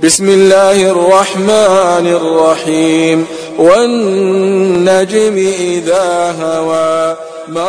बिस्मिल्लाहिर्रहमानिर्रहीम वन्नज्मि इज़ा हवा मा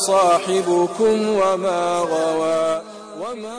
साहिबुकुम वमा गवा वमा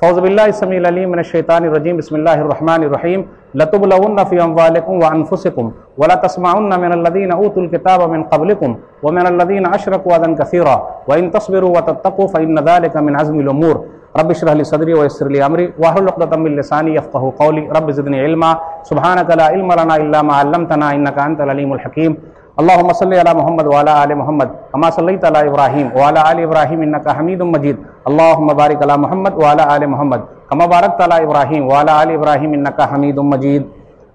फ़ौज़ बिल्लाहि समीउल अलीम मिनश शैतानिर रजीम बिस्मिल्लाहिर रहमानिर रहीम लतुबलवुन्ना फ़ी अम्वालिकुम व अनफुसिकुम व लतस्मउन्ना मिनल लज़ीना ऊतुल किताब मिन क़ब्लिकुम व मिनल लज़ीना अशरकू अज़न कसीरा व इन तस्बिरू व तत्तक़ू फ़इन्न ज़ालिका मिन अज़्मिल उमूर रब्बि इश्रह ली सदरी व यस्सिर ली अमरी वहलुल उक़दतम मिन लिसानी यफ़क़हू क़ौली रब्बि ज़िदनी इल्मा सुब्हानका ला इल्मा लना इल्ला मा अल्लमतना इन्नका अंतल अलीमुल हकीम अल्लाहुम्मा सल्लि अला मुहम्मद व अला आलि मुहम्मद कमा सल्लैता अला इब्राहीम व अला आलि इब्राहीम इन्नका हमीदुम मजीद अल्लाहुम्मा बारिक अला मुहम्मद व अला आलि मुहम्मद कमा बारकता अला इब्राहीम व अला आलि इब्राहीम इन्नका हमीदुम मजीद।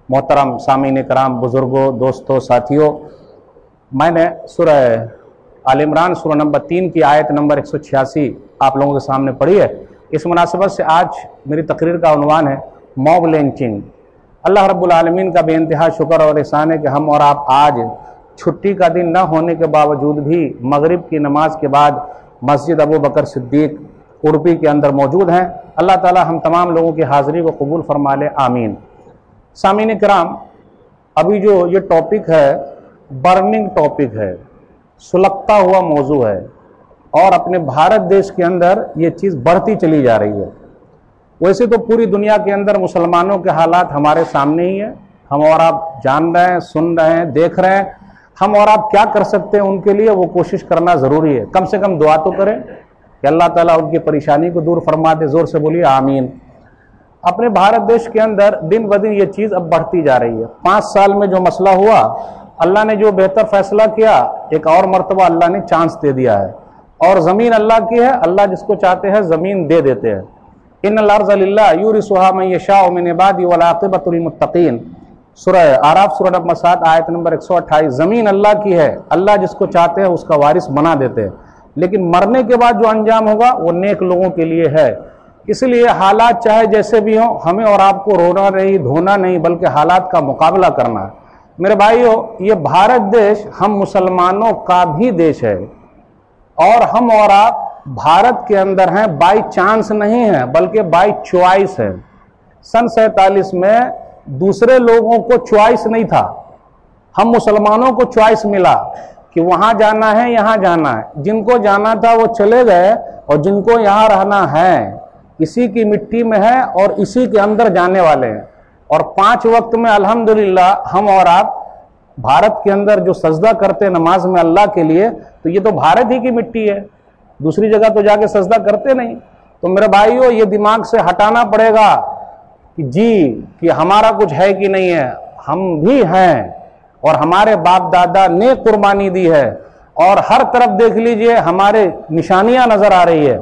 मोहतरम सामीन कराम, बुजुर्गों, दोस्तों, साथियों, मैंने सूरह आल इमरान सूरह नंबर 3 की आयत नंबर 186 आप लोगों के सामने पढ़ी है। इस मुनासिबत से आज मेरी तकरीर का उन्वान है मॉब लिंचिंग। अल्लाह रब्बुल आलमीन का बेइंतहा शुक्र और एहसान है कि हम और आप आज छुट्टी का दिन न होने के बावजूद भी मगरिब की नमाज के बाद मस्जिद अबू बकर सिद्दीक उर्पी के अंदर मौजूद हैं। अल्लाह ताला हम तमाम लोगों की हाज़िरी को कबूल फरमा ले, आमीन। सामीन कराम, अभी जो ये टॉपिक है बर्निंग टॉपिक है, सुलगता हुआ मौजू है और अपने भारत देश के अंदर ये चीज़ बढ़ती चली जा रही है। वैसे तो पूरी दुनिया के अंदर मुसलमानों के हालात हमारे सामने ही है, हम और आप जान रहे हैं, सुन रहे हैं, देख रहे हैं। हम और आप क्या कर सकते हैं उनके लिए, वो कोशिश करना ज़रूरी है। कम से कम दुआ तो करें कि अल्लाह ताला उनकी परेशानी को दूर फरमा दे। ज़ोर से बोलिए आमीन। अपने भारत देश के अंदर दिन ब दिन ये चीज़ अब बढ़ती जा रही है। 5 साल में जो मसला हुआ, अल्लाह ने जो बेहतर फैसला किया, एक और मरतबा अल्लाह ने चांस दे दिया है। और ज़मीन अल्लाह की है, अल्लाह जिसको चाहते हैं ज़मीन दे देते हैं। इन्नल अर्ज़ लिल्लाह यूरिसुहा मन यशाउ मिन इबादी वल आक़िबतु लिल मुत्तक़ीन। सूरह आराफ सूरह नंबर 7 आयत नंबर 128। ज़मीन अल्लाह की है, अल्लाह जिसको चाहते हैं उसका वारिस बना देते हैं, लेकिन मरने के बाद जो अंजाम होगा वो नेक लोगों के लिए है। इसलिए हालात चाहे जैसे भी हों, हमें और आपको रोना नहीं, धोना नहीं, बल्कि हालात का मुकाबला करना है। मेरे भाइयों, ये भारत देश हम मुसलमानों का भी देश है और हम और आप भारत के अंदर हैं बाई चांस नहीं है, बल्कि बाई चॉइस है। सन 47 में दूसरे लोगों को चॉइस नहीं था, हम मुसलमानों को चॉइस मिला कि वहां जाना है, यहां जाना है। जिनको जाना था वो चले गए और जिनको यहां रहना है, इसी की मिट्टी में है और इसी के अंदर जाने वाले हैं। और 5 वक्त में अल्हम्दुलिल्लाह हम और आप भारत के अंदर जो सजदा करते हैं नमाज में अल्लाह के लिए, तो ये तो भारत ही की मिट्टी है, दूसरी जगह तो जाके सजदा करते नहीं। तो मेरे भाइयों, ये दिमाग से हटाना पड़ेगा कि जी कि हमारा कुछ है कि नहीं है। हम भी हैं और हमारे बाप दादा ने कुर्बानी दी है और हर तरफ देख लीजिए हमारे निशानियां नजर आ रही है।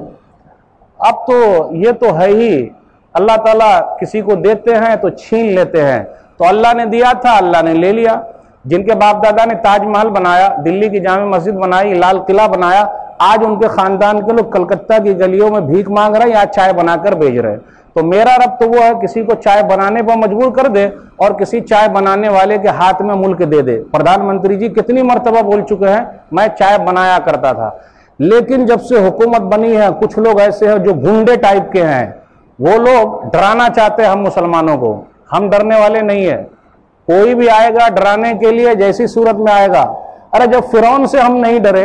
अब तो ये तो है ही, अल्लाह ताला किसी को देते हैं तो छीन लेते हैं। तो अल्लाह ने दिया था, अल्लाह ने ले लिया। जिनके बाप दादा ने ताजमहल बनाया, दिल्ली की जामे मस्जिद बनाई, लाल किला बनाया, आज उनके खानदान के लोग कलकत्ता की गलियों में भीख मांग रहे हैं या चाय बनाकर बेच रहे हैं। तो मेरा रब तो वो है किसी को चाय बनाने पर मजबूर कर दे और किसी चाय बनाने वाले के हाथ में मुल्क दे दे। प्रधानमंत्री जी कितनी मर्तबा बोल चुके हैं, मैं चाय बनाया करता था। लेकिन जब से हुकूमत बनी है, कुछ लोग ऐसे हैं जो गुंडे टाइप के हैं, वो लोग डराना चाहते हैं हम मुसलमानों को। हम डरने वाले नहीं है, कोई भी आएगा डराने के लिए जैसी सूरत में आएगा। अरे जब फिरौन से हम नहीं डरे,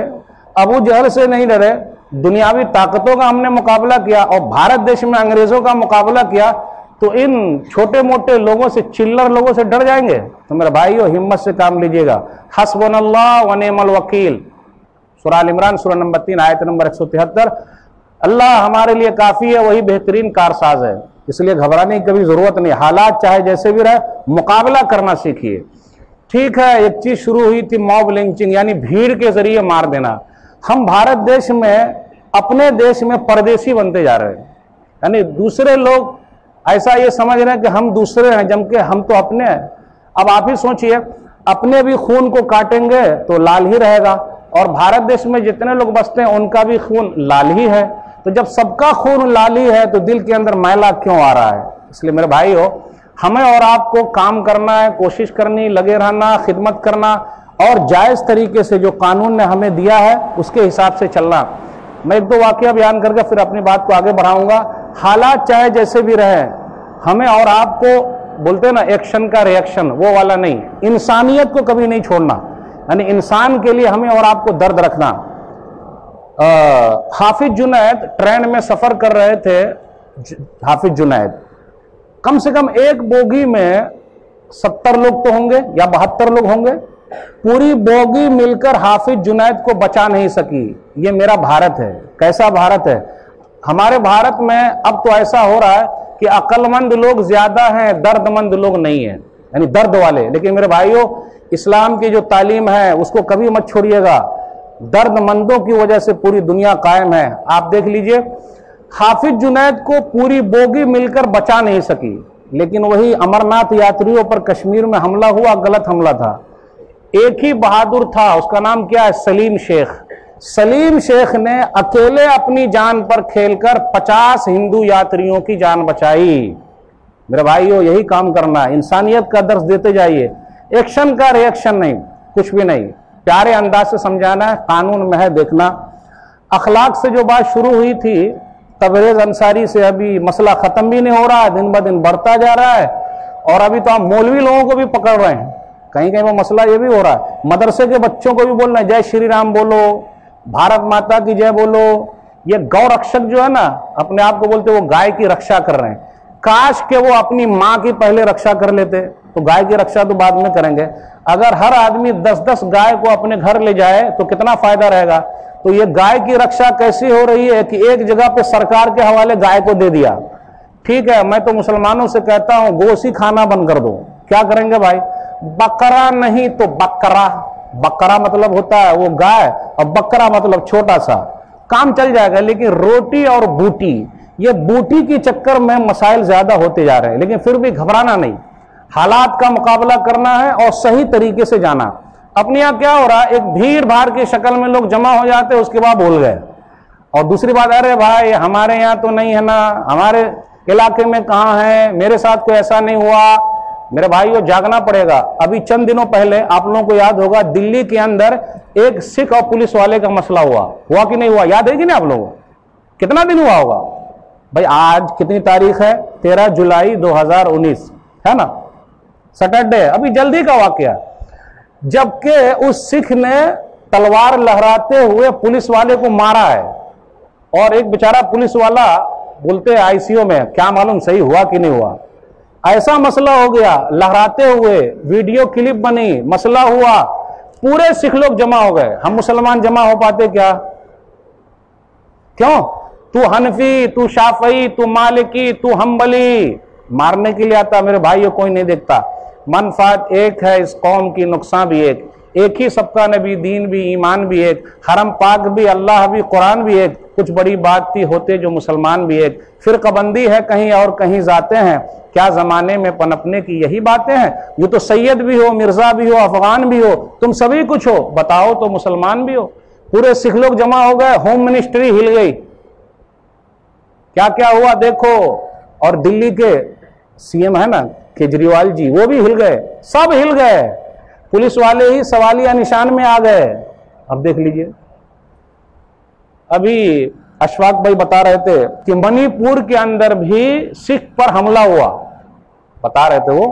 अबू जहल से नहीं डरे, दुनियावी ताकतों का हमने मुकाबला किया और भारत देश में अंग्रेजों का मुकाबला किया, तो इन छोटे मोटे लोगों से, चिल्लर लोगों से डर जाएंगे? तो मेरे भाइयों, हिम्मत से काम लीजिएगा। हस्बुनल्लाह व निअमल वकील, सूरह आल इमरान सूरह नंबर 3 आयत नंबर 173। अल्लाह हमारे लिए काफी है, वही बेहतरीन कारसाज है। इसलिए घबराने की कभी जरूरत नहीं। हालात चाहे जैसे भी रहे, मुकाबला करना सीखिए। ठीक है, एक चीज शुरू हुई थी मॉब लिंचिंग, यानी भीड़ के जरिए मार देना। हम भारत देश में, अपने देश में परदेशी बनते जा रहे हैं, यानी दूसरे लोग ऐसा ये समझ रहे हैं कि हम दूसरे हैं, जबकि हम तो अपने हैं। अब आप ही सोचिए, अपने भी खून को काटेंगे तो लाल ही रहेगा, और भारत देश में जितने लोग बसते हैं उनका भी खून लाल ही है। तो जब सबका खून लाली है तो दिल के अंदर मैला क्यों आ रहा है? इसलिए मेरे भाई हो, हमें और आपको काम करना है, कोशिश करनी, लगे रहना, खिदमत करना और जायज तरीके से जो कानून ने हमें दिया है उसके हिसाब से चलना। मैं एक दो वाकया बयान करके फिर अपनी बात को आगे बढ़ाऊंगा। हालात चाहे जैसे भी रहे, हमें और आपको बोलते हैं ना एक्शन का रिएक्शन, वो वाला नहीं, इंसानियत को कभी नहीं छोड़ना, यानी इंसान के लिए हमें और आपको दर्द रखना। हाफिज जुनैद ट्रेन में सफर कर रहे थे। हाफिज जुनैद कम से कम एक बोगी में 70 लोग तो होंगे या 72 लोग होंगे। पूरी बोगी मिलकर हाफिज जुनैद को बचा नहीं सकी। ये मेरा भारत है। कैसा भारत है? हमारे भारत में अब तो ऐसा हो रहा है कि अक्लमंद लोग ज्यादा हैं, दर्दमंद लोग नहीं है, यानी दर्द वाले। लेकिन मेरे भाइयों, इस्लाम की जो तालीम है उसको कभी मत छोड़िएगा। दर्दमंदों की वजह से पूरी दुनिया कायम है। आप देख लीजिए, हाफिज जुनैद को पूरी बोगी मिलकर बचा नहीं सकी, लेकिन वही अमरनाथ यात्रियों पर कश्मीर में हमला हुआ, गलत हमला था। एक ही बहादुर था, उसका नाम क्या है? सलीम शेख। सलीम शेख ने अकेले अपनी जान पर खेलकर 50 हिंदू यात्रियों की जान बचाई। मेरे भाइयों, यही काम करना है, इंसानियत का दर्स देते जाइए, एक्शन का रिएक्शन नहीं, कुछ भी नहीं, प्यारे अंदाज से समझाना है, कानून में है देखना। अखलाक से जो बात शुरू हुई थी, तबरेज अंसारी से अभी मसला खत्म भी नहीं हो रहा है, दिन ब दिन बढ़ता जा रहा है। और अभी तो आप मौलवी लोगों को भी पकड़ रहे हैं, कहीं कहीं वो मसला ये भी हो रहा है। मदरसे के बच्चों को भी बोलना है जय श्री राम बोलो, भारत माता की जय बोलो। ये गौ रक्षक जो है ना, अपने आप को बोलते वो गाय की रक्षा कर रहे हैं। काश के वो अपनी माँ की पहले रक्षा कर लेते, तो गाय की रक्षा तो बाद में करेंगे। अगर हर आदमी 10-10 गाय को अपने घर ले जाए तो कितना फायदा रहेगा। तो ये गाय की रक्षा कैसी हो रही है कि एक जगह पे सरकार के हवाले गाय को दे दिया। ठीक है, मैं तो मुसलमानों से कहता हूं गोशी खाना बंद कर दो। क्या करेंगे भाई? बकरा नहीं तो बकरा। बकरा मतलब होता है वो गाय, और बकरा मतलब छोटा सा, काम चल जाएगा। लेकिन रोटी और बूटी, ये बूटी की चक्कर में मसाइल ज्यादा होते जा रहे हैं। लेकिन फिर भी घबराना नहीं, हालात का मुकाबला करना है और सही तरीके से जाना। अपने यहाँ क्या हो रहा है, एक भीड़ भाड़ की शक्ल में लोग जमा हो जाते, उसके बाद भूल गए। और दूसरी बात, अरे भाई हमारे यहाँ तो नहीं है ना, हमारे इलाके में कहाँ है, मेरे साथ कोई ऐसा नहीं हुआ। मेरे भाइयों, जागना पड़ेगा। अभी चंद दिनों पहले आप लोगों को याद होगा, दिल्ली के अंदर एक सिख और पुलिस वाले का मसला हुआ कि नहीं हुआ? याद है कि नहीं आप लोगों को? कितना दिन हुआ होगा भाई? आज कितनी तारीख है? 13 जुलाई 2019 है ना, सैटरडे, अभी जल्दी का वाकया। जबकि उस सिख ने तलवार लहराते हुए पुलिस वाले को मारा है, और एक बेचारा पुलिस वाला बोलते आईसीयू में, क्या मालूम सही हुआ कि नहीं हुआ। ऐसा मसला हो गया, लहराते हुए वीडियो क्लिप बनी, मसला हुआ, पूरे सिख लोग जमा हो गए। हम मुसलमान जमा हो पाते क्या? क्यों? तू हनफी, तू शाफई, तू मालिकी, तू हम्बली, मारने के लिए आता। मेरे भाइयों, कोई नहीं देखता। मनफात एक है इस कौम की, नुकसान भी एक ही सबका नबी, दीन भी, ईमान भी एक, हरम पाक भी, अल्लाह भी, कुरान भी एक। कुछ बड़ी बात थी, होते जो मुसलमान भी एक। फिरकबंदी है कहीं और कहीं जाते हैं, क्या जमाने में पनपने की यही बातें हैं। ये तो सैयद भी हो, मिर्जा भी हो, अफगान भी हो, तुम सभी कुछ हो, बताओ तो मुसलमान भी हो। पूरे सिख लोग जमा हो गए, होम मिनिस्ट्री हिल गई। क्या क्या हुआ देखो। और दिल्ली के सीएम है ना केजरीवाल जी, वो भी हिल गए, सब हिल गए। पुलिस वाले ही सवालिया निशान में आ गए। अब देख लीजिए, अभी अशफाक भाई बता रहे थे कि मणिपुर के अंदर भी सिख पर हमला हुआ, बता रहे थे वो।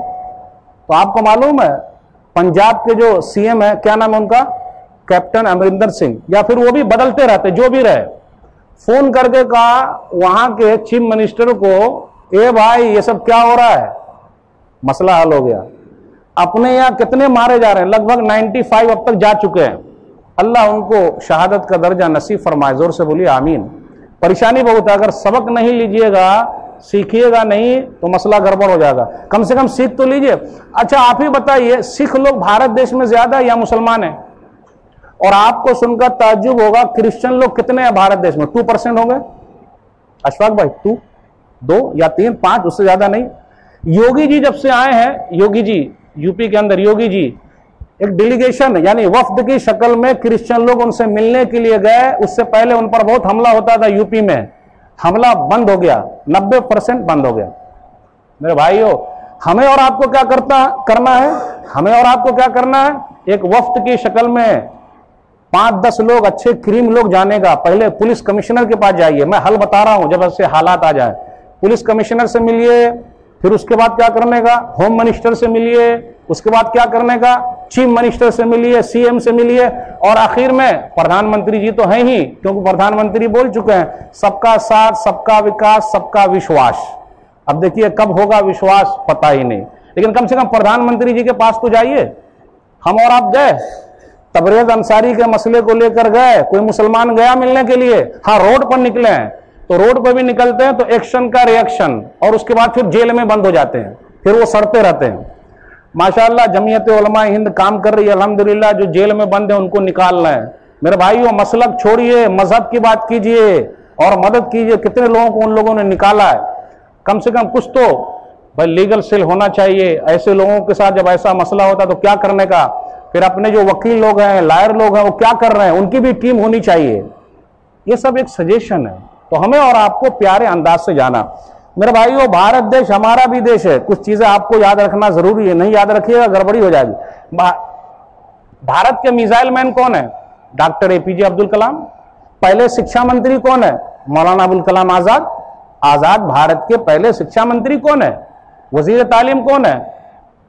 तो आपको मालूम है, पंजाब के जो सीएम है, क्या नाम है उनका? कैप्टन अमरिंदर सिंह, या फिर वो भी बदलते रहते, जो भी रहे, फोन करके कहा वहां के चीफ मिनिस्टर को, ए भाई ये सब क्या हो रहा है? मसला हल हो गया। अपने यहाँ कितने मारे जा रहे हैं? लगभग 95 अब तक जा चुके हैं। अल्लाह उनको शहादत का दर्जा नसीब फरमाए। जोर से बोलिए आमीन। परेशानी बहुत है, अगर सबक नहीं लीजिएगा, सीखिएगा नहीं, तो मसला गड़बड़ हो जाएगा। कम से कम सीख तो लीजिए। अच्छा, आप ही बताइए, सिख लोग भारत देश में ज्यादा या मुसलमान है? और आपको सुनकर ताज्जुब होगा, क्रिश्चियन लोग कितने हैं भारत देश में? 2% होंगे। अशफाक भाई, 2, 2 या 3, 5, उससे ज्यादा नहीं। योगी जी जब से आए हैं, योगी जी यूपी के अंदर, योगी जी एक डेलीगेशन यानी वफ्द की शक्ल में क्रिश्चियन लोग उनसे मिलने के लिए गए। उससे पहले उन पर बहुत हमला होता था यूपी में, हमला बंद हो गया, 90% बंद हो गया। मेरे भाइयों, हमें और आपको क्या करना है? हमें और आपको क्या करना है? एक वफ्द की शक्ल में 5-10 लोग, अच्छे क्रीम लोग जानेगा, पहले पुलिस कमिश्नर के पास जाइए। मैं हल बता रहा हूं, जब ऐसे हालात आ जाए पुलिस कमिश्नर से मिलिए, फिर उसके बाद क्या करने का, होम मिनिस्टर से मिलिए, उसके बाद क्या करने का, चीफ मिनिस्टर से मिलिए, सीएम से मिलिए, और आखिर में प्रधानमंत्री जी तो हैं ही, क्योंकि प्रधानमंत्री बोल चुके हैं सबका साथ, सबका विकास, सबका विश्वास। अब देखिए कब होगा विश्वास पता ही नहीं, लेकिन कम से कम प्रधानमंत्री जी के पास तो जाइए। हम और आप गए तबरेज अंसारी के मसले को लेकर गए, कोई मुसलमान गया मिलने के लिए? हाँ, रोड पर निकले हैं, तो रोड पर भी निकलते हैं तो एक्शन का रिएक्शन, और उसके बाद फिर जेल में बंद हो जाते हैं, फिर वो सड़ते रहते हैं। माशाअल्लाह जमीयत उलमा हिंद काम कर रही है, अल्हम्दुलिल्लाह, जो जेल में बंद है उनको निकाल रहे हैं। मेरे भाइयों, मसलक छोड़िए, मजहब की बात कीजिए और मदद कीजिए। कितने लोगों को उन लोगों ने निकाला है, कम से कम कुछ तो भाई लीगल सेल होना चाहिए। ऐसे लोगों के साथ जब ऐसा मसला होता है तो क्या करने का, फिर अपने जो वकील लोग हैं, लायर लोग हैं, वो क्या कर रहे हैं, उनकी भी टीम होनी चाहिए। ये सब एक सजेशन है, तो हमें और आपको प्यारे अंदाज से जाना। मेरे भाइयों, भारत देश हमारा भी देश है, कुछ चीजें आपको याद रखना जरूरी है, नहीं याद रखिएगा गड़बड़ी हो जाएगी। भारत के मिसाइल मैन कौन है? Doctor APJ Abdul Kalam. पहले शिक्षा मंत्री कौन है? मौलाना अबुल कलाम आजाद। आजाद भारत के पहले शिक्षा मंत्री कौन है? वजीर तालीम कौन है?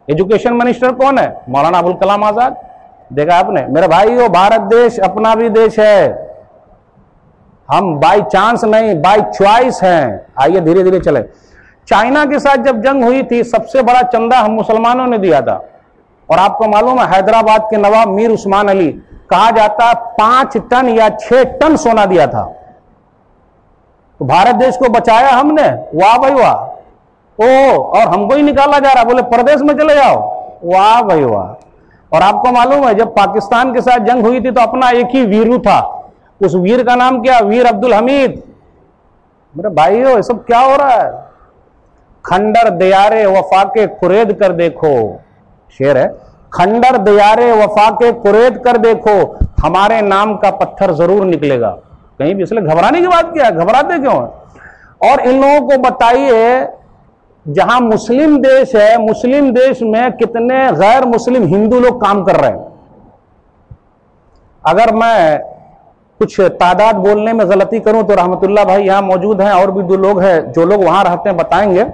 एजुकेशन मिनिस्टर कौन है? मौलाना अबुल कलाम आजाद। देखा आपने? मेरे भाइयों, भारत देश अपना भी देश है, हम बाई चांस नहीं, बाई चॉइस हैं। आइए धीरे धीरे चले। चाइना के साथ जब जंग हुई थी, सबसे बड़ा चंदा हम मुसलमानों ने दिया था, और आपको मालूम है हैदराबाद के नवाब मीर उस्मान अली, कहा जाता 5 टन या 6 टन सोना दिया था। तो भारत देश को बचाया हमने, वाह भाई वाह। ओ, और हमको ही निकाला जा रहा, बोले प्रदेश में चले जाओ, वाह भाई वाह। और आपको मालूम है जब पाकिस्तान के साथ जंग हुई थी तो अपना एक ही वीरू था, उस वीर का नाम क्या? वीर अब्दुल हमीद। मेरे भाइयों, ये सब क्या हो रहा है? खंडर दियारे वफा के कुरेद कर देखो, शेर है, खंडर दियारे वफा के कुरेद कर देखो, हमारे नाम का पत्थर जरूर निकलेगा कहीं भी। इसलिए घबराने की बात क्या है, घबराते क्यों है? और इन लोगों को बताइए, जहां मुस्लिम देश है, मुस्लिम देश में कितने गैर मुस्लिम हिंदू लोग काम कर रहे हैं। अगर मैं कुछ तादाद बोलने में गलती करूं तो रहमतुल्लाह भाई यहां मौजूद हैं, और भी 2 लोग हैं जो लोग वहां रहते हैं, बताएंगे।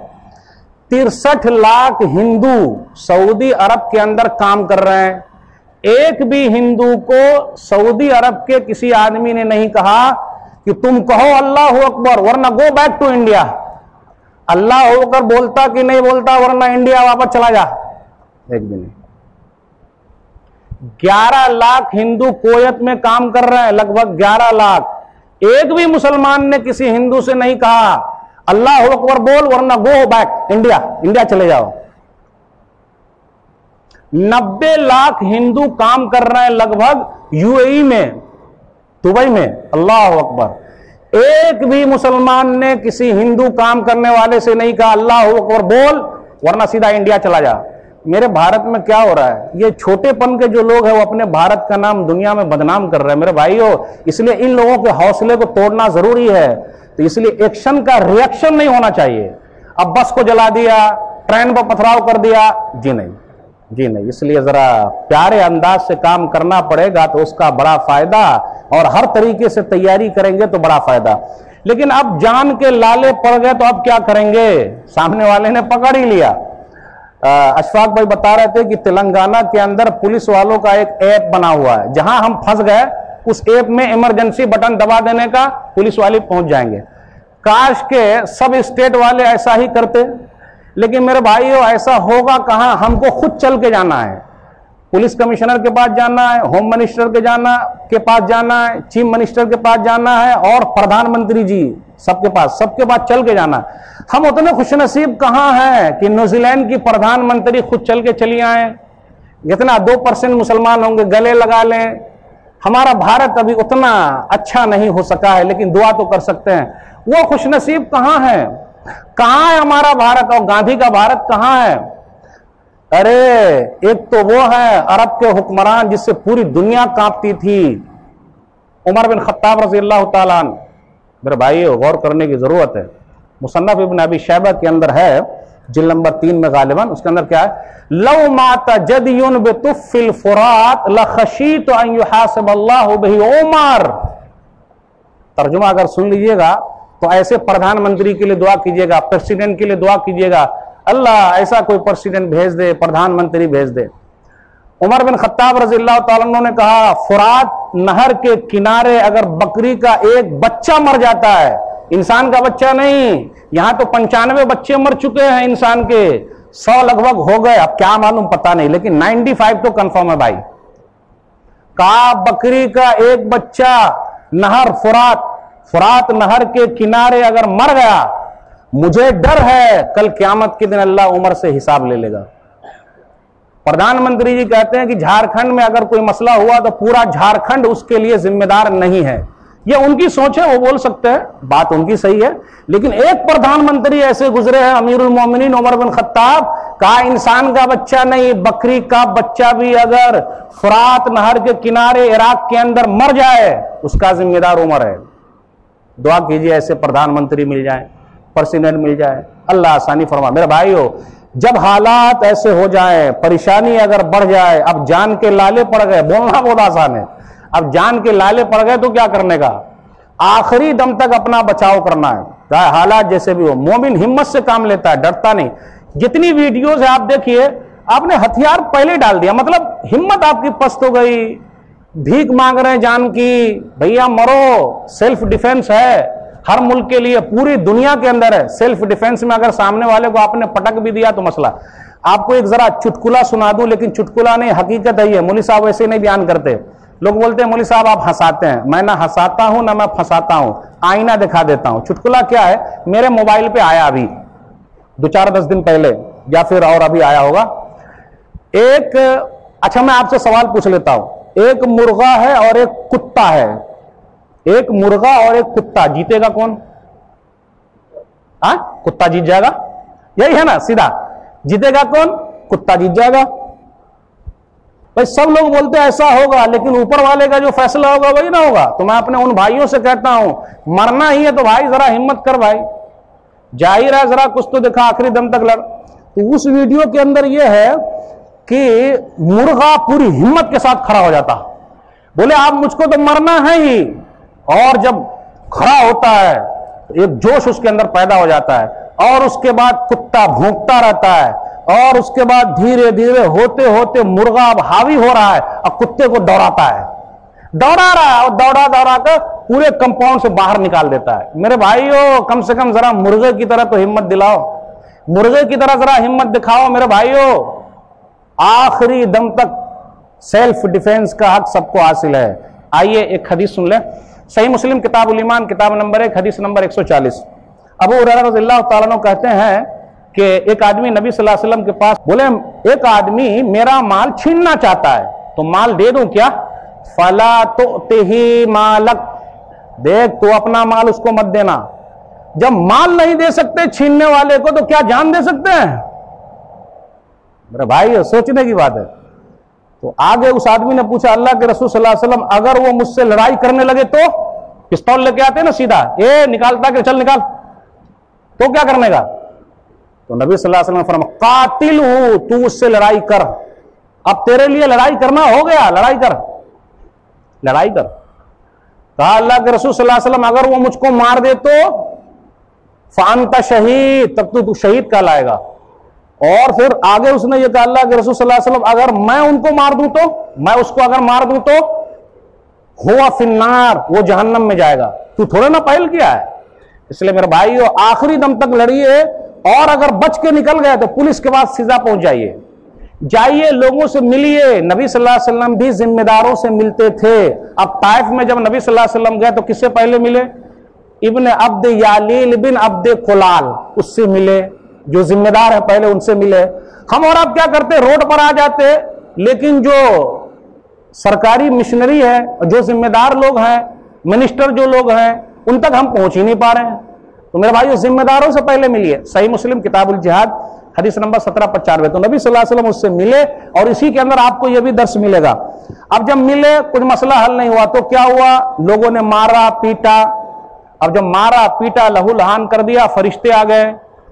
63 लाख हिंदू सऊदी अरब के अंदर काम कर रहे हैं। एक भी हिंदू को सऊदी अरब के किसी आदमी ने नहीं कहा कि तुम कहो अल्लाह अकबर वरना गो बैक टू इंडिया। अल्लाह होकर बोलता कि नहीं बोलता, वरना इंडिया वापस चला जा। एक भी नहीं। 11 लाख हिंदू कोयत में काम कर रहे हैं, लगभग 11 लाख। एक भी मुसलमान ने किसी हिंदू से नहीं कहा अल्लाह अकबर बोल वरना गो बैक इंडिया, इंडिया चले जाओ। 90 लाख हिंदू काम कर रहे हैं लगभग यूएई में, दुबई में, अल्लाह अकबर। एक भी मुसलमान ने किसी हिंदू काम करने वाले से नहीं कहा अल्लाह अकबर बोल वरना सीधा इंडिया चला जा। मेरे भारत में क्या हो रहा है? ये छोटेपन के जो लोग हैं वो अपने भारत का नाम दुनिया में बदनाम कर रहे हैं मेरे भाइयों। इसलिए इन लोगों के हौसले को तोड़ना जरूरी है। तो इसलिए एक्शन का रिएक्शन नहीं होना चाहिए। अब बस को जला दिया, ट्रेन पर पथराव कर दिया, जी नहीं, जी नहीं। इसलिए जरा प्यारे अंदाज से काम करना पड़ेगा तो उसका बड़ा फायदा, और हर तरीके से तैयारी करेंगे तो बड़ा फायदा। लेकिन अब जान के लाले पड़ गए तो अब क्या करेंगे? सामने वाले ने पकड़ ही लिया। अशफाक भाई बता रहे थे कि तेलंगाना के अंदर पुलिस वालों का एक ऐप बना हुआ है, जहां हम फंस गए उस ऐप में इमरजेंसी बटन दबा देने का, पुलिस वाले पहुंच जाएंगे। काश के सब स्टेट वाले ऐसा ही करते, लेकिन मेरे भाइयों ऐसा होगा कहां? हमको खुद चल के जाना है, पुलिस कमिश्नर के पास जाना है, होम मिनिस्टर के पास जाना है, चीफ मिनिस्टर के पास जाना है, और प्रधानमंत्री जी सबके पास चल के जाना। हम उतने खुशनसीब कहां हैं कि न्यूजीलैंड की प्रधानमंत्री खुद चल के चली आए। जितना 2% मुसलमान होंगे गले लगा लें। हमारा भारत अभी उतना अच्छा नहीं हो सका है, लेकिन दुआ तो कर सकते हैं। वो खुशनसीब कहां है? कहां है हमारा भारत? और गांधी का भारत कहां है? अरे एक तो वो है अरब के हुक्मरान जिससे पूरी दुनिया कांपती थी, उमर बिन खत्ताब रज़ी अल्लाह ताला अन्हु। मेरे भाई गौर करने की जरूरत है। मुसन्नफ इब्न अबी शैबा के अंदर है, जिल्द नंबर 3 में गालिबन, उसके अंदर क्या है, लव माता जदियुन बितुफिल फुरात लखशीत अन युहासिबल्लाहु बिही उमर। तर्जुमा अगर सुन लीजिएगा तो ऐसे प्रधानमंत्री के लिए दुआ कीजिएगा, प्रेसिडेंट के लिए दुआ कीजिएगा, अल्लाह ऐसा कोई प्रेसिडेंट भेज दे, प्रधानमंत्री भेज दे। उमर बिन खत्ताब रज़ियल्लाहु ताला अन्हु ने कहा, फुरात नहर के किनारे अगर बकरी का एक बच्चा मर जाता है, इंसान का बच्चा नहीं, यहां तो 95 बच्चे मर चुके हैं इंसान के, 100 लगभग हो गए, अब क्या मालूम पता नहीं, लेकिन 95 तो कंफर्म है भाई। कहा बकरी का एक बच्चा नहर फुरात नहर के किनारे अगर मर गया, मुझे डर है कल क़यामत के दिन अल्लाह उमर से हिसाब ले लेगा। प्रधानमंत्री जी कहते हैं कि झारखंड में अगर कोई मसला हुआ तो पूरा झारखंड उसके लिए जिम्मेदार नहीं है। ये उनकी सोच है, वो बोल सकते हैं, बात उनकी सही है, लेकिन एक प्रधानमंत्री ऐसे गुजरे हैं अमीरुल मोमिनीन उमर बिन खत्ताब, कहा इंसान का बच्चा नहीं, बकरी का बच्चा भी अगर फुरात नहर के किनारे इराक के अंदर मर जाए, उसका जिम्मेदार उमर है। दुआ कीजिए ऐसे प्रधानमंत्री मिल जाए, प्रेसिडेंट मिल जाए, अल्लाह आसानी फरमा। मेरे भाइयों, जब हालात ऐसे हो जाए, परेशानी अगर बढ़ जाए, अब जान के लाले पड़ गए, बोलना बहुत आसान है, अब जान के लाले पड़ गए तो क्या करने का, आखिरी दम तक अपना बचाव करना है, चाहे हालात जैसे भी हो। मोमिन हिम्मत से काम लेता है, डरता नहीं। जितनी वीडियोस है आप देखिए, आपने हथियार पहले डाल दिया, मतलब हिम्मत आपकी पस्त हो गई, भीख मांग रहे हैं जान की, भैया मरो, सेल्फ डिफेंस है, हर मुल्क के लिए, पूरी दुनिया के अंदर है सेल्फ डिफेंस में। अगर सामने वाले को आपने पटक भी दिया तो मसला। आपको एक जरा चुटकुला सुना दूं, लेकिन चुटकुला नहीं, हकीकत है ये। मौलवी साहब वैसे नहीं बयान करते, लोग बोलते हैं मौलवी साहब आप हंसाते हैं, मैं ना हंसाता हूं ना मैं फंसाता हूं, आईना दिखा देता हूं। चुटकुला क्या है, मेरे मोबाइल पे आया अभी 2-4-10 दिन पहले, या फिर और अभी आया होगा। एक, अच्छा मैं आपसे सवाल पूछ लेता हूं, एक मुर्गा है और एक कुत्ता है, एक मुर्गा और एक कुत्ता, जीतेगा कौन? कुत्ता जीत जाएगा, यही है ना सीधा, जीतेगा कौन? कुत्ता जीत जाएगा। भाई सब लोग बोलते हैं ऐसा होगा, लेकिन ऊपर वाले का जो फैसला होगा वही ना होगा। तो मैं अपने उन भाइयों से कहता हूं, मरना ही है तो भाई जरा हिम्मत कर भाई, जाहिर है जरा कुछ तो दिखा, आखिरी दम तक लड़। तो उस वीडियो के अंदर यह है कि मुर्गा पूरी हिम्मत के साथ खड़ा हो जाता, बोले आप मुझको तो मरना है ही, और जब खड़ा होता है एक जोश उसके अंदर पैदा हो जाता है, और उसके बाद कुत्ता भौंकता रहता है, और उसके बाद धीरे धीरे होते होते मुर्गा अब हावी हो रहा है और कुत्ते को दौड़ाता है, दौड़ा रहा है, और दौड़ा दौड़ा कर पूरे कंपाउंड से बाहर निकाल देता है। मेरे भाइयों, कम से कम जरा मुर्गे की तरह तो हिम्मत दिलाओ, मुर्गे की तरह जरा हिम्मत दिखाओ मेरे भाइयों। आखिरी दम तक सेल्फ डिफेंस का हक सबको हासिल है। आइए एक हदीस सुन ले, सही मुस्लिम किताबुल ईमान किताब नंबर 1 हदीस नंबर 140। अबू हुरैरा रज़ियल्लाहु ताला अन्हु कहते हैं कि एक आदमी नबी सल्लल्लाहु अलैहि वसल्लम के पास, बोले एक आदमी मेरा माल छीनना चाहता है, तो माल दे दूं क्या? फला तुतिही मालक, देख तू अपना माल उसको मत देना। जब माल नहीं दे सकते छीनने वाले को, तो क्या जान दे सकते हैं? मेरे भाई सोचने की बात है। तो आगे उस आदमी ने पूछा, अल्लाह के रसूल सल्लल्लाहु अलैहि वसल्लम अगर वो मुझसे लड़ाई करने लगे तो? पिस्तौल लेके आते ना सीधा, ये निकालता कि चल निकाल, तो क्या करने का? तो नबी सल्लल्लाहु अलैहि वसल्लम फरमाया, कातिल हूं, तू उससे लड़ाई कर, अब तेरे लिए लड़ाई करना हो गया, लड़ाई कर, लड़ाई कर। कहा अल्लाह के रसूल सल्लल्लाहु अलैहि वसल्लम अगर वो मुझको मार दे तो? फांता शहीद, तब तो तू शहीद कहलाएगा। और फिर आगे उसने ये कहा, अल्लाह के रसूल सल्लल्लाहु अलैहि वसल्लम अगर मैं उनको मार दूं तो? मैं उसको अगर मार दूं तो? हुआ फिन्नार, वो जहन्नम में जाएगा। तू थोड़ा ना पहल किया है। इसलिए मेरे भाइयों, आखिरी दम तक लड़िए, और अगर बच के निकल गए तो पुलिस के पास सीधा पहुंच जाइए, जाइए लोगों से मिलिए। नबी सल्लल्लाहु अलैहि वसल्लम भी जिम्मेदारों से मिलते थे। अब ताइफ में जब नबी सल्लल्लाहु अलैहि वसल्लम गए तो किससे पहले मिले? इब्न अब्द यालील बिन अब्द कुलाल, उससे मिले, जो जिम्मेदार है पहले उनसे मिले। हम और आप क्या करते, रोड पर आ जाते, लेकिन जो सरकारी मिशनरी है, जो जिम्मेदार लोग हैं, मिनिस्टर जो लोग हैं, उन तक हम पहुंच ही नहीं पा रहे हैं। तो मेरे भाइयों, जिम्मेदारों से पहले मिलिए। सही मुस्लिम किताबुल जिहाद हदीस नंबर 1795। तो नबी सल्लल्लाहु अलैहि वसल्लम उससे मिले, और इसी के अंदर आपको यह भी दर्श मिलेगा। अब जब मिले, कुछ मसला हल नहीं हुआ तो क्या हुआ? लोगों ने मारा पीटा, अब जब मारा पीटा लहू लहान कर दिया, फरिश्ते आ गए,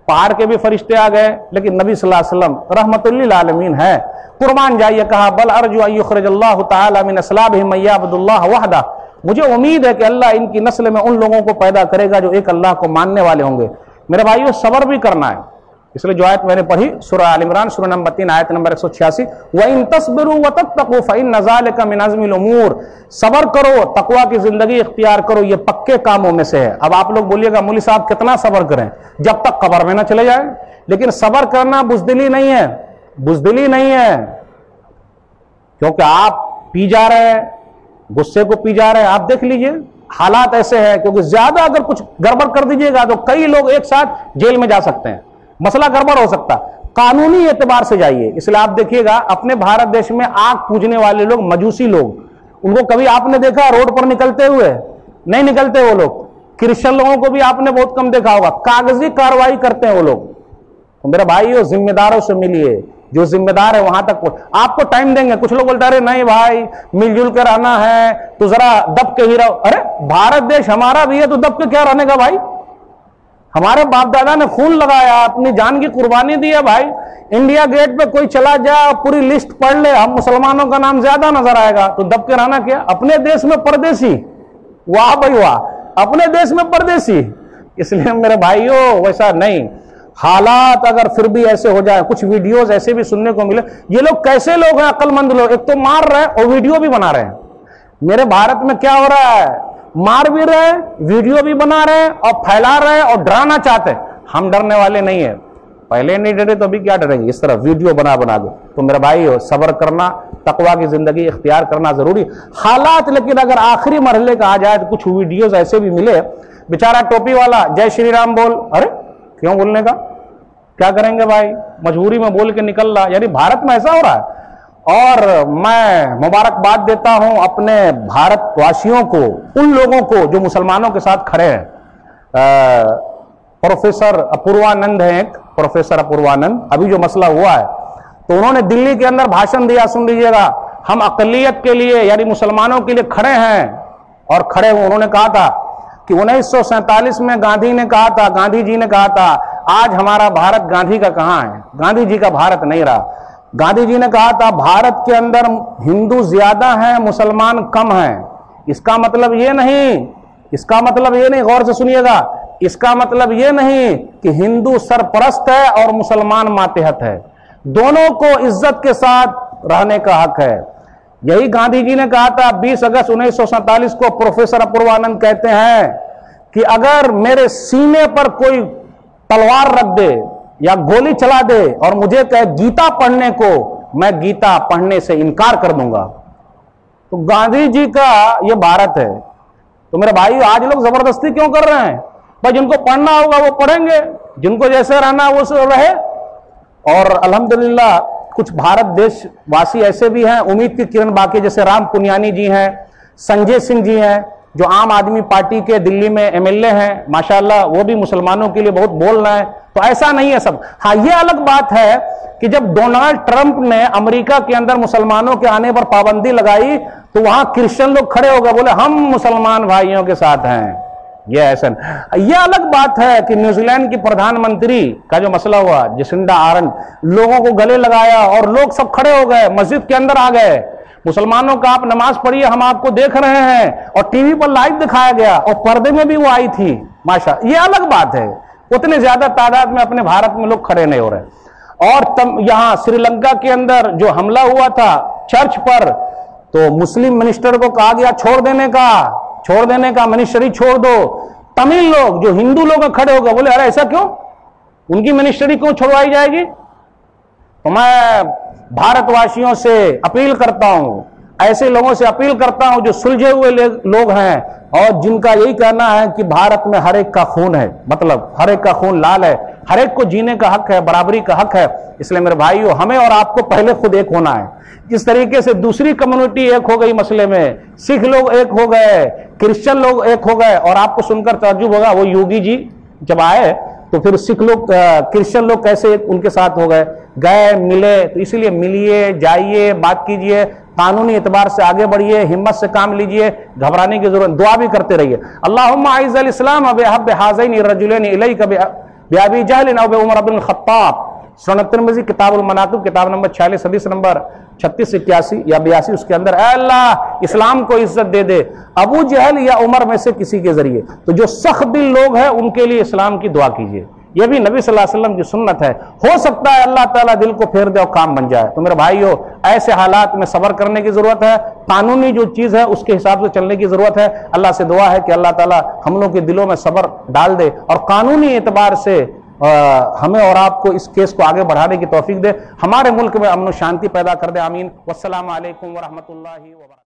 पहाड़ के भी फरिश्ते आ गए, लेकिन नबी सल्लल्लाहु अलैहि वसल्लम रहमतुल्लिल आलमीन है, कुर्बान जाइए। कहा बल अर्जु अय्युखरिजल्लाहु तआला मिन अस्लाबिहिम मन यअबुदुल्लाह वहदा, मुझे उम्मीद है कि अल्लाह इनकी नस्ल में उन लोगों को पैदा करेगा जो एक अल्लाह को मानने वाले होंगे। मेरे भाइयों, सब्र भी करना है, इसलिए जो आयत मैंने पढ़ी सूरह आल इमरान सूरह नंबर 3 आयत नंबर 186, व इन तस्बिरु व तत्तकू फइन्न ज़ालिका मिन अज़्मिल उमूर, सब्र करो, तकवा की जिंदगी इख्तियार करो, ये पक्के कामों में से है। अब आप लोग बोलिएगा मौलवी साहब कितना सब्र करें, जब तक कब्र में ना चले जाए। लेकिन सब्र करना बुज़दिली नहीं है, बुज़दिली नहीं है, क्योंकि आप पी जा रहे हैं, गुस्से को पी जा रहे हैं। आप देख लीजिए हालात ऐसे हैं, क्योंकि ज्यादा अगर कुछ गड़बड़ कर दीजिएगा तो कई लोग एक साथ जेल में जा सकते हैं, मसला गड़बड़ हो सकता। कानूनी एतबार से जाइए। इसलिए आप देखिएगा अपने भारत देश में आग पूजने वाले लोग, मजूसी लोग, उनको कभी आपने देखा रोड पर निकलते हुए? नहीं निकलते वो लोग। क्रिश्चियन लोगों को भी आपने बहुत कम देखा होगा, कागजी कार्रवाई करते हैं वो लोग। तो मेरे भाइयों, जिम्मेदारों से मिलिए, जो जिम्मेदार है वहां तक आपको टाइम देंगे। कुछ लोग बोलते हैं नहीं भाई मिलजुल कर रहना है तो जरा दब के ही रहो। अरे भारत देश हमारा भी है तो दब के क्या रहने का भाई? हमारे बाप दादा ने खून लगाया, अपनी जान की कुर्बानी दी है भाई। इंडिया गेट पे कोई चला जाए, पूरी लिस्ट पढ़ ले, हम मुसलमानों का नाम ज्यादा नजर आएगा, तो दब के रहना क्या? अपने देश में परदेसी, वाह भाई वाह, अपने देश में परदेसी। इसलिए मेरे भाइयों वैसा नहीं। हालात अगर फिर भी ऐसे हो जाए, कुछ वीडियोस ऐसे भी सुनने को मिले, ये लोग कैसे लोग हैं, अक्लमंद लोग, एक तो मार रहे हैं और वीडियो भी बना रहे हैं। मेरे भारत में क्या हो रहा है, मार भी रहे हैं, वीडियो भी बना रहे हैं और फैला रहे हैं और डराना चाहते हैं। हम डरने वाले नहीं है, पहले नहीं डरे तो अभी क्या डरेंगे, इस तरह वीडियो बना बना दो। तो मेरे भाई सब्र करना, तकवा की जिंदगी इख्तियार करना जरूरी हालात। लेकिन अगर आखिरी मरहले का आ जाए तो कुछ वीडियोज ऐसे भी मिले, बेचारा टोपी वाला जय श्री राम बोल, अरे क्यों बोलने का, क्या करेंगे भाई, मजबूरी में बोल के निकल रहा। यानी भारत में ऐसा हो रहा है। और मैं मुबारकबाद देता हूं अपने भारतवासियों को, उन लोगों को जो मुसलमानों के साथ खड़े हैं। प्रोफेसर अपूर्वानंद हैं, एक प्रोफेसर अपूर्वानंद, अभी जो मसला हुआ है तो उन्होंने दिल्ली के अंदर भाषण दिया, सुन लीजिएगा। हम अकलियत के लिए यानी मुसलमानों के लिए खड़े हैं और खड़े हुए। उन्होंने कहा था कि 1947 में गांधी ने कहा था, गांधी जी ने कहा था, आज हमारा भारत गांधी का कहां है, गांधी जी का भारत नहीं रहा। गांधी जी ने कहा था भारत के अंदर हिंदू ज्यादा हैं, मुसलमान कम हैं। इसका मतलब ये नहीं, इसका मतलब ये नहीं, गौर से सुनिएगा, इसका मतलब ये नहीं कि हिंदू सरपरस्त है और मुसलमान मातहत है। दोनों को इज्जत के साथ रहने का हक है। यही गांधी जी ने कहा था 20 अगस्त 1947 को। प्रोफेसर अपूर्वानंद कहते हैं कि अगर मेरे सीने पर कोई तलवार रख दे या गोली चला दे और मुझे कहे गीता पढ़ने को, मैं गीता पढ़ने से इनकार कर दूंगा। तो गांधी जी का यह भारत है। तो मेरे भाई आज लोग जबरदस्ती क्यों कर रहे हैं? भाई जिनको पढ़ना होगा वो पढ़ेंगे, जिनको जैसे रहना वो से रहे। और अल्हम्दुलिल्लाह कुछ भारत देशवासी ऐसे भी हैं, उम्मीद की किरण बाकी, जैसे राम पुनियानी जी हैं, संजय सिंह जी हैं, जो आम आदमी पार्टी के दिल्ली में एमएलए हैं, माशाल्लाह वो भी मुसलमानों के लिए बहुत बोल रहे हैं। तो ऐसा नहीं है सब। हाँ, ये अलग बात है कि जब डोनाल्ड ट्रंप ने अमेरिका के अंदर मुसलमानों के आने पर पाबंदी लगाई तो वहां क्रिश्चियन लोग खड़े हो गए, बोले हम मुसलमान भाइयों के साथ हैं। ये ऐसा, ये अलग बात है कि न्यूजीलैंड की प्रधानमंत्री का जो मसला हुआ, जसिंडा आर्डर्न, लोगों को गले लगाया और लोग सब खड़े हो गए, मस्जिद के अंदर आ गए। मुसलमानों का आप नमाज पढ़िए, हम आपको देख रहे हैं, और टीवी पर लाइव दिखाया गया और पर्दे में भी वो आई थी, माशा। ये अलग बात है, उतने ज्यादा तादाद में अपने भारत में लोग खड़े नहीं हो रहे। और तब यहां श्रीलंका के अंदर जो हमला हुआ था चर्च पर, तो मुस्लिम मिनिस्टर को कहा गया छोड़ देने का, मिनिस्ट्री छोड़ दो। तमिल लोग जो हिंदू लोग खड़े हो गए, बोले अरे ऐसा क्यों, उनकी मिनिस्ट्री क्यों छुड़वाई जाएगी? तो मैं भारतवासियों से अपील करता हूं, ऐसे लोगों से अपील करता हूं जो सुलझे हुए लोग हैं और जिनका यही कहना है कि भारत में हर एक का खून है, मतलब हर एक का खून लाल है, हर एक को जीने का हक है, बराबरी का हक है। इसलिए मेरे भाइयों, हमें और आपको पहले खुद एक होना है। जिस तरीके से दूसरी कम्युनिटी एक हो गई मसले में, सिख लोग एक हो गए, क्रिश्चियन लोग एक हो गए, और आपको सुनकर ताज्जुब होगा वो योगी जी जब आए तो फिर सिख लोग, क्रिश्चियन लोग कैसे उनके साथ हो गए, मिले। तो इसलिए मिलिए, जाइए, बात कीजिए, कानूनी एतबार से आगे बढ़िए, हिम्मत से काम लीजिए, घबराने की जरूरत, दुआ भी करते रहिए। अल्लाहुम्मा आइज़ल इस्लाम बिहब्बि हाज़ैनि रजुलैनि इलैका बिअबी जहल औ बिउमर बिन खत्ताब। सुनन तिर्मिज़ी किताबुल मनाक़िब किताब नंबर 46 हदीस नंबर 36 81 या 82 उसके अंदर, ऐ अल्लाह इस्लाम को इज्जत दे दे अबू जहल या उमर में से किसी के जरिए। तो जो सख्त दिल लोग हैं उनके लिए इस्लाम की दुआ कीजिए, यह भी नबी सल्लल्लाहु अलैहि वसल्लम की सुन्नत है। हो सकता है अल्लाह ताला दिल को फेर दे और काम बन जाए। तो मेरे भाइयों, ऐसे हालात में सब्र करने की जरूरत है, कानूनी जो चीज है उसके हिसाब से चलने की जरूरत है। अल्लाह से दुआ है कि अल्लाह ताला हम लोग के दिलों में सब्र डाल दे और कानूनी एतबार से हमें और आपको इस केस को आगे बढ़ाने की तौफीक दे, हमारे मुल्क में अमन शांति पैदा कर दे। आमीन। वस्सलामु अलैकुम व रहमतुल्लाहि व बरकातहू।